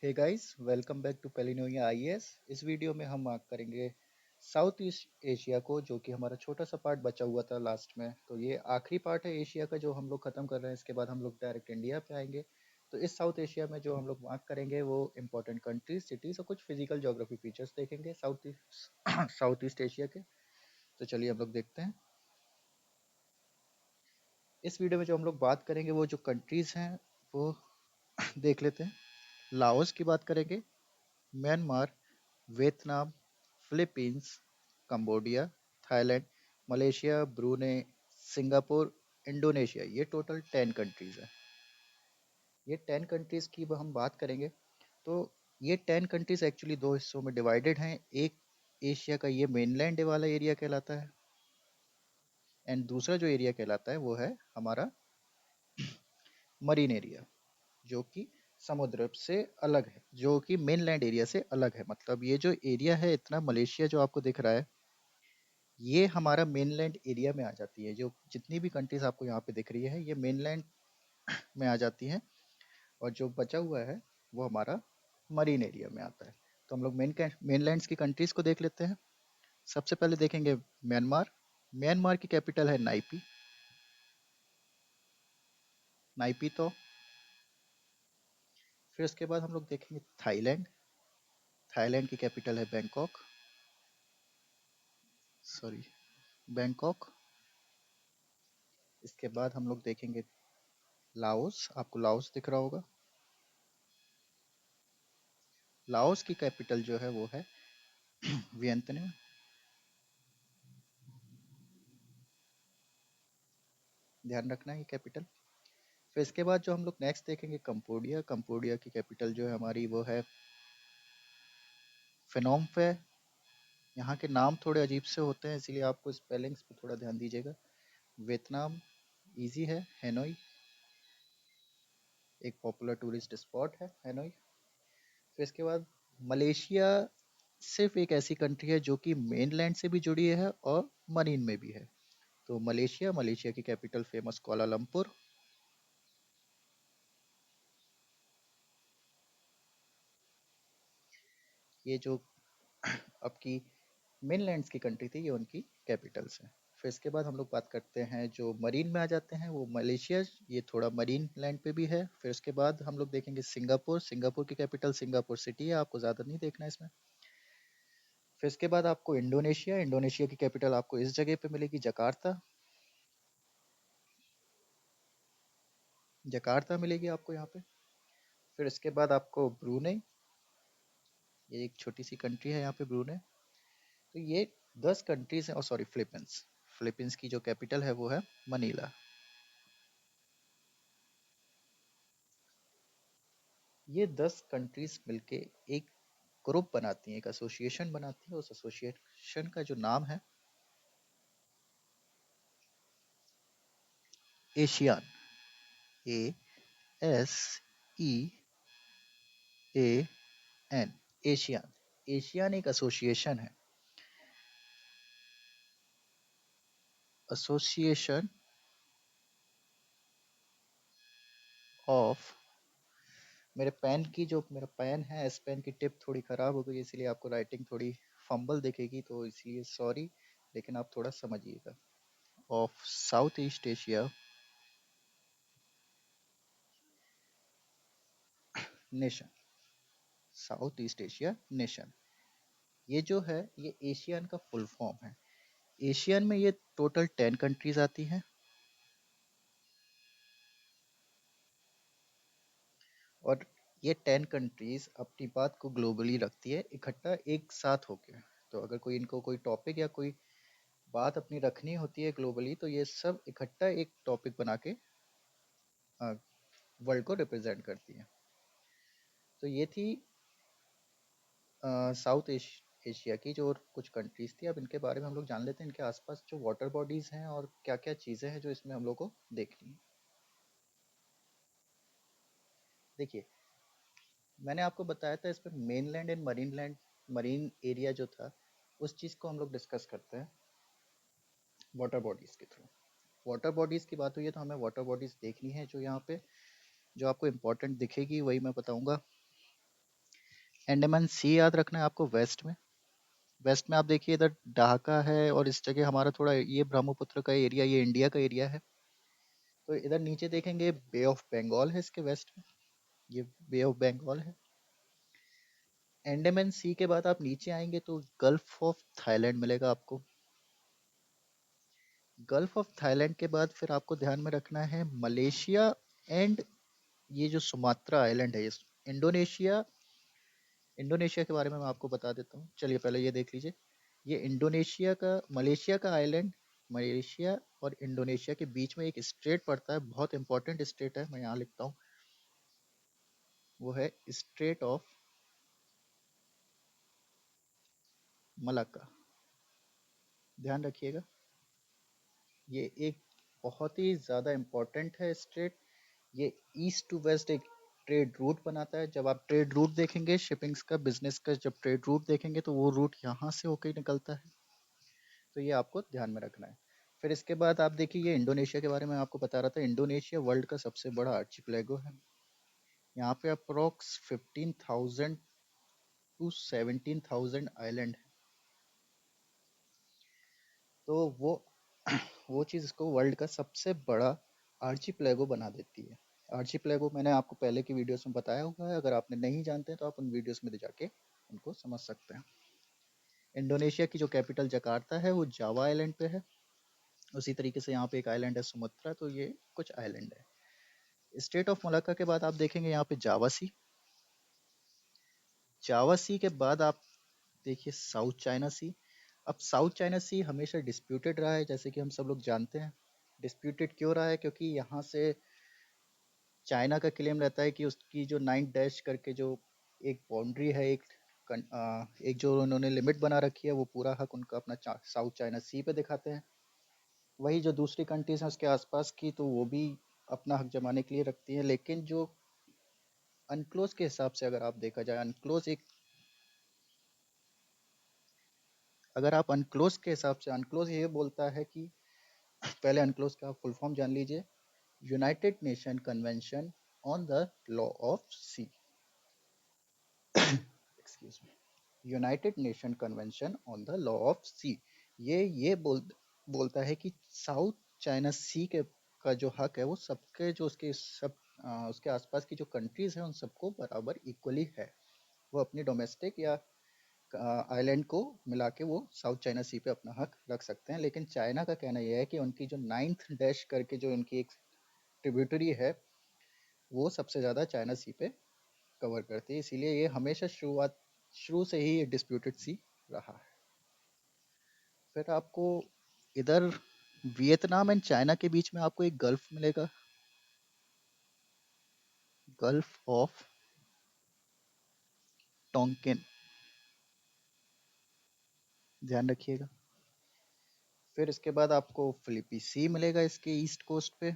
Hey guys, welcome back to पेलिनोइया IAS. इस video में हम मार्क करेंगे साउथ ईस्ट एशिया को, जो कि हमारा छोटा सा पार्ट बचा हुआ था लास्ट में। तो ये आखिरी पार्ट है एशिया का जो हम लोग खत्म कर रहे हैं। इसके बाद हम लोग डायरेक्ट इंडिया पे आएंगे। तो इस साउथ एशिया में जो हम लोग मार्क करेंगे वो इंपॉर्टेंट कंट्रीज, सिटीज और कुछ फिजिकल ज्योग्राफी फीचर्स देखेंगे साउथ ईस्ट एशिया के। तो चलिए हम लोग देखते हैं। इस वीडियो में जो हम लोग बात करेंगे वो जो कंट्रीज हैं वो देख लेते हैं। लाओस की बात करेंगे, Myanmar, Vietnam, Philippines, Cambodia, Thailand, Malaysia, Brunei, Singapore, Indonesia. ये टोटल 10 कंट्रीज है। ये 10 कंट्रीज की हम बात करेंगे तो ये 10 कंट्रीज एक्चुअली दो हिस्सों में डिवाइडेड हैं। एक एशिया का ये मेनलैंड वाला एरिया कहलाता है, एंड दूसरा जो एरिया कहलाता है वो है हमारा मरीन एरिया, जो कि समुद्र से अलग है, जो कि मेनलैंड एरिया से अलग है। मतलब ये जो एरिया है, इतना मलेशिया जो आपको दिख रहा है, ये हमारा मेनलैंड एरिया में आ जाती है। जो जितनी भी कंट्रीज आपको यहाँ पे दिख रही है ये मेनलैंड में आ जाती हैं, और जो बचा हुआ है वो हमारा मरीन एरिया में आता है। तो हम लोग मेनलैंड्स की कंट्रीज को देख लेते हैं। सबसे पहले देखेंगे म्यांमार। म्यांमार की कैपिटल है नाइपी, नाइपी। तो फिर उसके बाद हम लोग देखेंगे थाईलैंड। थाईलैंड की कैपिटल है बैंकॉक, सॉरी, बैंकॉक। इसके बाद हम लोग देखेंगे लाओस। आपको लाओस दिख रहा होगा। लाओस की कैपिटल जो है वो है वियंतनाम। ध्यान रखना है कैपिटल। फिर इसके बाद जो हम लोग नेक्स्ट देखेंगे कंपोडिया। कंपोडिया की कैपिटल जो है हमारी वो है फिनोम पे। यहाँ के नाम थोड़े अजीब से होते हैं, इसीलिए आपको स्पेलिंग्स पे थोड़ा ध्यान दीजिएगा। वियतनाम इजी है, हेनोई। एक पॉपुलर टूरिस्ट स्पॉट है हेनोई। फिर इसके बाद मलेशिया सिर्फ एक ऐसी कंट्री है जो कि मेनलैंड से भी जुड़ी है और मरीन में भी है। तो मलेशिया, मलेशिया की कैपिटल फेमस कोलालमपुर। ये जो आपकी मेनलैंड्स की कंट्री थी, ये उनकी कैपिटल्स हैं। फिर इसके बाद हम लोग बात करते हैं जो मरीन में आ जाते हैं, वो मलेशिया। ये थोड़ा मरीन लैंड पे भी है। फिर उसके बाद हम लोग देखेंगे सिंगापुर। सिंगापुर की कैपिटल सिंगापुर सिटी है, आपको ज़्यादा नहीं देखना इसमें। फिर इसके बाद आपको इंडोनेशिया। इंडोनेशिया की कैपिटल आपको इस जगह पे मिलेगी, जकार्ता। जकार्ता मिलेगी आपको यहाँ पे। फिर इसके बाद आपको ब्रूनेई। ये एक छोटी सी कंट्री है यहाँ पे, ब्रूनेई। तो ये 10 कंट्रीज हैं। और सॉरी, फिलीपींस। फिलीपींस की जो कैपिटल है वो है मनीला। ये 10 कंट्रीज मिलके एक ग्रुप बनाती हैं, एक एसोसिएशन बनाती है। उस एसोसिएशन का जो नाम है ASEAN, A S E A N, ASEAN. ASEAN एक एसोसिएशन है, एसोसिएशन ऑफ। मेरे पेन की जो मेरा पेन है, इस पेन की टिप थोड़ी ख़राब हो गई, इसलिए आपको राइटिंग थोड़ी फंबल दिखेगी, तो इसलिए सॉरी, लेकिन आप थोड़ा समझिएगा। Of south east Asia nation, south east Asia nation. ये जो है ये एशियन का फुल फॉर्म है। एशियन में ये टोटल 10 कंट्रीज आती हैं, और ये 10 कंट्रीज अपनी बात को ग्लोबली रखती है, इकट्ठा एक साथ होके। तो अगर कोई इनको कोई टॉपिक या कोई बात अपनी रखनी होती है ग्लोबली, तो ये सब इकट्ठा एक टॉपिक बना के वर्ल्ड को रिप्रेजेंट करती है। तो ये थी साउथ एशिया की जो और कुछ कंट्रीज थी। अब इनके बारे में हम लोग जान लेते हैं, इनके आसपास जो वाटर बॉडीज हैं और क्या क्या चीज़ें हैं जो इसमें हम लोग को देखनी है। देखिए, मैंने आपको बताया था इसमें mainland and marine land, marine area जो था, उस चीज़ को हम लोग डिस्कस करते हैं वाटर बॉडीज़ के थ्रू। वाटर बॉडीज़ की बात हुई है तो हमें वाटर बॉडीज़ देखनी है। जो यहाँ पे जो आपको इम्पोर्टेंट दिखेगी वही मैं बताऊँगा। अंडमान सी याद रखना है आपको वेस्ट में। वेस्ट में आप देखिए इधर ढाका है और इस जगह हमारा थोड़ा ये ब्रह्मपुत्र का एरिया, ये इंडिया का एरिया है। तो इधर नीचे देखेंगे बे ऑफ बंगाल है इसके वेस्ट में, ये बे ऑफ बंगाल है। अंडमान सी के बाद आप नीचे आएंगे तो गल्फ ऑफ थाईलैंड मिलेगा आपको। गल्फ ऑफ थाईलैंड के बाद फिर आपको ध्यान में रखना है मलेशिया एंड ये जो सुमात्रा आइलैंड है, ये इंडोनेशिया। इंडोनेशिया के बारे में मैं आपको बता देता हूँ, चलिए पहले ये देख लीजिए। ये इंडोनेशिया का, मलेशिया का आइलैंड, मलेशिया और इंडोनेशिया के बीच में एक स्ट्रेट पड़ता है, बहुत इंपॉर्टेंट स्ट्रेट है, मैं यहाँ लिखता हूँ। वो है स्ट्रेट ऑफ मलाक्का, ध्यान रखिएगा। ये एक बहुत ही ज़्यादा इम्पोर्टेंट है स्ट्रेट। ये ईस्ट टू वेस्ट एक ट्रेड रूट बनाता है। जब आप ट्रेड रूट देखेंगे शिपिंग्स का, बिजनेस का, जब ट्रेड रूट देखेंगे तो वो रूट यहाँ से होकर ही निकलता है। तो ये आपको ध्यान में रखना है। फिर इसके बाद आप देखिए, ये इंडोनेशिया के बारे में आपको बता रहा था। इंडोनेशिया वर्ल्ड का सबसे बड़ा आर्चिपेलागो है। यहाँ पे अप्रोक्स 15,000 टू 17,000 आइलैंड है। तो वो चीज़ इसको वर्ल्ड का सबसे बड़ा आर्चिपेलागो बना देती है। आर्चिपेलागो मैंने आपको पहले की वीडियोस में बताया हुआ है, अगर आपने नहीं जानते तो आप उन वीडियोस में जाके उनको समझ सकते हैं। इंडोनेशिया की जो कैपिटल जकार्ता है वो जावा आइलैंड पे है। उसी तरीके से यहाँ पे एक आइलैंड है सुमात्रा। तो ये कुछ आइलैंड है। स्टेट ऑफ मलाक्का के बाद आप देखेंगे यहाँ पे जावा सी। जावा सी के बाद आप देखिए साउथ चाइना सी। अब साउथ चाइना सी हमेशा डिस्प्यूटेड रहा है, जैसे कि हम सब लोग जानते हैं। डिस्प्यूटेड क्यों रहा है? क्योंकि यहाँ से चाइना का क्लेम रहता है कि उसकी जो 9 डैश करके जो एक बाउंड्री है, एक जो उन्होंने लिमिट बना रखी है, वो पूरा हक उनका अपना साउथ चाइना सी पे दिखाते हैं। वही जो दूसरी कंट्रीज हैं उसके आसपास की, तो वो भी अपना हक जमाने के लिए रखती हैं। लेकिन जो अनक्लोज के हिसाब से अगर आप देखा जाए, अनक्लोज एक, अगर आप अनक्लोज के हिसाब से, अनक्लोज ये बोलता है कि पहले अनक्लोज का फुल फॉर्म जान लीजिए। United Nation Convention on the Law of Sea, excuse me, United Nation Convention on the Law of Sea. ये बोलता है कि साउथ चाइना सी के का जो हक है वो सबके, जो उसके सब उसके आसपास की जो कंट्रीज हैं उन सबको बराबर इक्वली है। वो अपनी डोमेस्टिक या आइलैंड को मिला के वो साउथ चाइना सी पे अपना हक रख सकते हैं। लेकिन चाइना का कहना यह है कि उनकी जो 9th डैश करके जो उनकी एक ट्रिब्यूटरी है, वो सबसे ज़्यादा चाइना सी पे कवर करती है। इसीलिए ये हमेशा शुरू से ही ये डिस्प्यूटेड सी रहा है। फिर आपको इधर वियतनाम एंड चाइना के बीच में आपको एक गल्फ मिलेगा, गल्फ ऑफ टोंकिन, ध्यान रखिएगा। फिर इसके बाद आपको फिलिपी सी मिलेगा इसके ईस्ट कोस्ट पे।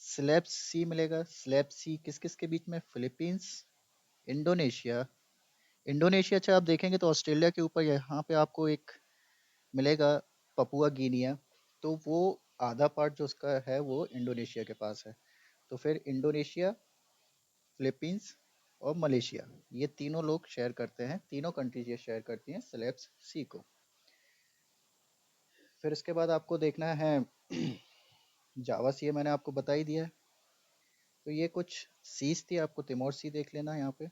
स्लैब सी मिलेगा। स्लैब सी किस किस के बीच में? Philippines, Indonesia. इंडोनेशिया अच्छा आप देखेंगे तो ऑस्ट्रेलिया के ऊपर यहाँ पे आपको एक मिलेगा, पपुआ गिनिया। तो वो आधा पार्ट जो उसका है वो इंडोनेशिया के पास है। तो फिर इंडोनेशिया, फिलीपींस और मलेशिया, ये तीनों लोग शेयर करते हैं, तीनों कंट्रीज ये शेयर करती हैं स्लैब्स सी को। फिर इसके बाद आपको देखना है जावा सी, मैंने आपको बता ही दिया है। तो ये कुछ सीज थी, आपको तिमोर सी देख लेना है, यहाँ पे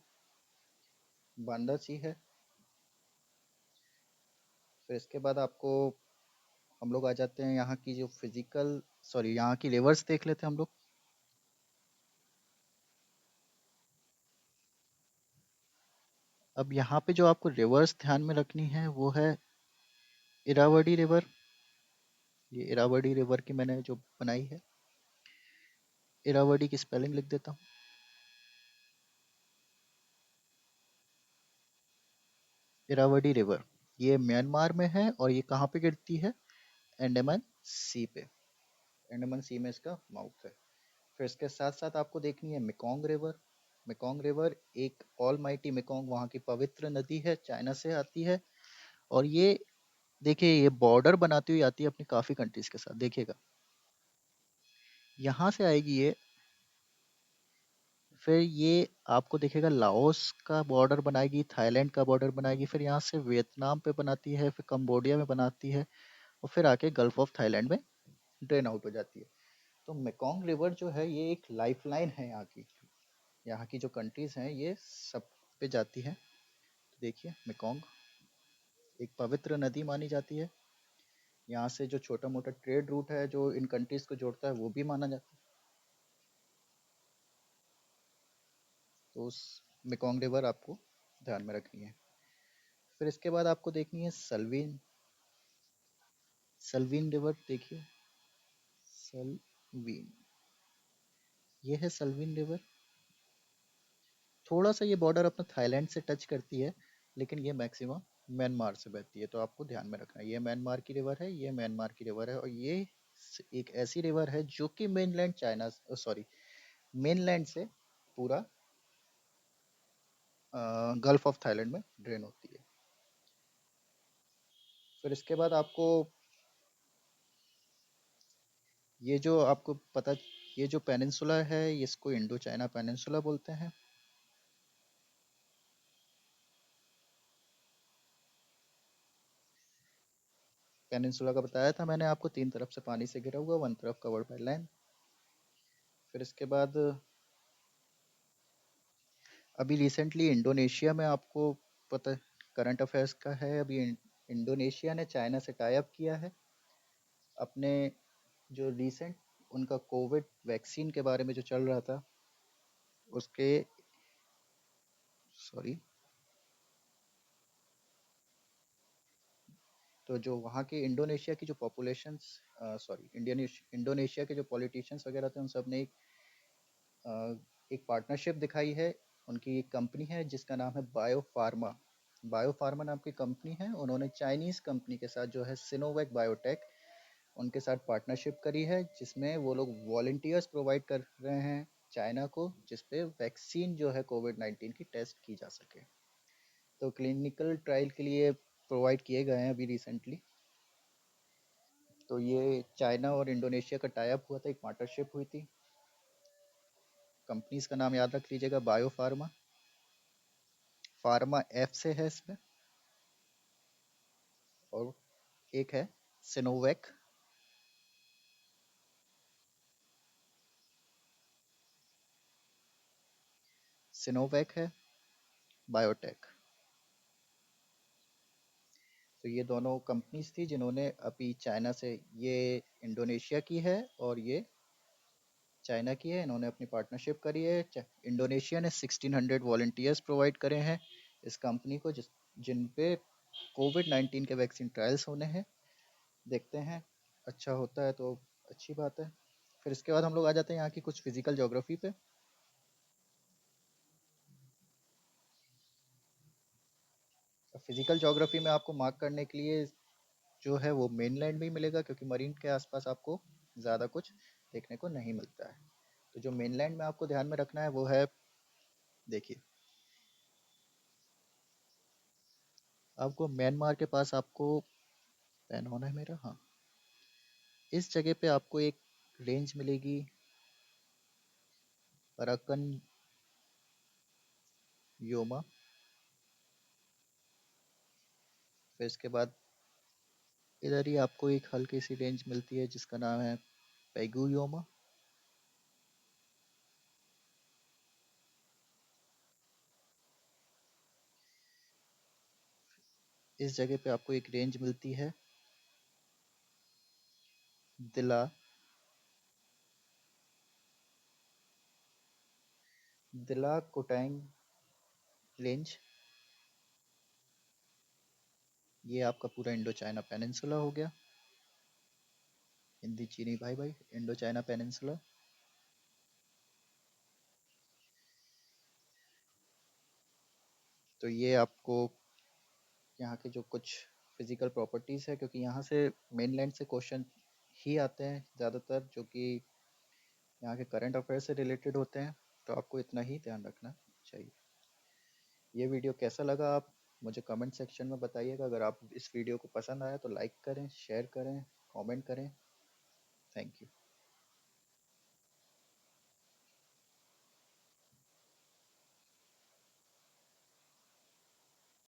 बांदा सी है। फिर इसके बाद आपको हम लोग आ जाते हैं यहाँ की जो फिजिकल, सॉरी यहाँ की रिवर्स देख लेते हैं हम लोग। अब यहाँ पे जो आपको रिवर्स ध्यान में रखनी है वो है इरावदी रिवर। ये इरावदी रिवर की मैंने जो बनाई है, इरावदी की स्पेलिंग लिख देता हूँ। इरावदी रिवर ये म्यांमार में है और ये कहाँ पे गिरती है? अंडमान सी पे। अंडमान सी में इसका माउथ है। फिर इसके साथ साथ आपको देखनी है मेकोंग रिवर। मेकोंग रिवर एक ऑल माइटी मेकोंग वहाँ की पवित्र नदी है, चाइना से आती है। और ये देखिए ये बॉर्डर बनाती हुई आती है अपनी काफ़ी कंट्रीज के साथ, देखिएगा। यहाँ से आएगी ये फिर ये आपको दिखेगा लाओस का बॉर्डर बनाएगी, थाईलैंड का बॉर्डर बनाएगी, फिर यहाँ से वियतनाम पे बनाती है, फिर कंबोडिया में बनाती है, और फिर आके गल्फ ऑफ थाईलैंड में ड्रेन आउट हो जाती है। तो मेकोंग रिवर जो है ये एक लाइफलाइन है यहाँ की जो कंट्रीज हैं ये सब पे जाती है। तो देखिए मेकोंग एक पवित्र नदी मानी जाती है। यहाँ से जो छोटा मोटा ट्रेड रूट है जो इन कंट्रीज को जोड़ता है वो भी माना जाता है। तो उस मेकोंग रिवर आपको ध्यान में रखनी है। फिर इसके बाद आपको देखनी है सलवीन। सलवीन रिवर देखिए, सलवीन, ये है सलवीन रिवर। थोड़ा सा ये बॉर्डर अपना थाईलैंड से टच करती है, लेकिन ये मैक्सिमम म्यांमार से बहती है, तो आपको ध्यान में रखना है। ये म्यांमार की रिवर है, ये म्यांमार की रिवर है, और ये एक ऐसी रिवर है जो कि मेनलैंड चाइना, सॉरी, मेनलैंड से पूरा गल्फ ऑफ थाईलैंड में ड्रेन होती है। फिर इसके बाद आपको ये जो आपको पता, ये जो पेनिनसुला है इसको इंडो चाइना पेनिनसुला बोलते हैं। पेनिनसुला का बताया था मैंने आपको, तीन तरफ से पानी से घिरा हुआ, वन तरफ कवर्ड बाय लैंड। फिर इसके बाद अभी रिसेंटली इंडोनेशिया में आपको पता, करंट अफेयर्स का है, अभी इंडोनेशिया ने चाइना से टाई अप किया है अपने जो रिसेंट उनका कोविड वैक्सीन के बारे में जो चल रहा था उसके, सॉरी, तो जो वहाँ की इंडोनेशिया की जो पॉपुलेशन, सॉरी, इंडियन इंडोनेशिया के जो पॉलिटिशियंस वगैरह थे उन सब ने एक पार्टनरशिप दिखाई है। उनकी एक कंपनी है जिसका नाम है बायो फार्मा। बायो फार्मा नाम की कंपनी है, उन्होंने चाइनीज़ कंपनी के साथ जो है सिनोवैक बायोटेक, उनके साथ पार्टनरशिप करी है, जिसमें वो लोग वॉलंटियर्स प्रोवाइड कर रहे हैं चाइना को, जिसपे वैक्सीन जो है कोविड 19 की टेस्ट की जा सके। तो क्लिनिकल ट्रायल के लिए प्रोवाइड किए गए हैं अभी रिसेंटली। तो ये चाइना और इंडोनेशिया का टाई अप हुआ था, एक पार्टनरशिप हुई थी। कंपनीज का नाम याद रख लीजिएगा, बायो फार्मा, फार्मा एफ से है इसमें, और एक है सिनोवैक। सिनोवैक है, बायोटेक। तो ये दोनों कंपनीज थी जिन्होंने अभी चाइना से, ये इंडोनेशिया की है और ये चाइना की है, इन्होंने अपनी पार्टनरशिप करी है। इंडोनेशिया ने 1600 वॉलंटियर्स प्रोवाइड करे हैं इस कंपनी को, जिन पे कोविड 19 के वैक्सीन ट्रायल्स होने हैं। देखते हैं, अच्छा होता है तो अच्छी बात है। फिर इसके बाद हम लोग आ जाते हैं यहाँ की कुछ फिजिकल ज्योग्राफी पे। फिजिकल ज्योग्राफी में आपको मार्क करने के लिए जो है वो मेनलैंड में ही मिलेगा, क्योंकि मरीन के आसपास आपको ज़्यादा कुछ देखने को नहीं मिलता है। तो जो मेनलैंड में आपको ध्यान में रखना है वो है, देखिए, आपको म्यांमार के पास आपको पेन होना है मेरा, हाँ, इस जगह पे आपको एक रेंज मिलेगी, अराकन योमा। फिर इसके बाद इधर ही आपको एक हल्की सी रेंज मिलती है जिसका नाम है पैगू योमा। इस जगह पे आपको एक रेंज मिलती है दिला, दिला कोटांग रेंज। ये आपका पूरा इंडो चाइना पेनिनसुला हो गया। हिंदी चीनी भाई भाई, इंडो चाइना पेनिनसुला। तो ये आपको यहाँ के जो कुछ फिजिकल प्रॉपर्टीज़ है, क्योंकि यहाँ से मेनलैंड से क्वेश्चन ही आते हैं ज़्यादातर, जो कि यहाँ के करंट अफेयर से रिलेटेड होते हैं, तो आपको इतना ही ध्यान रखना चाहिए। ये वीडियो कैसा लगा आप मुझे कमेंट सेक्शन में बताइएगा। अगर आप इस वीडियो को पसंद आया तो लाइक करें, शेयर करें, कमेंट करें। Thank you.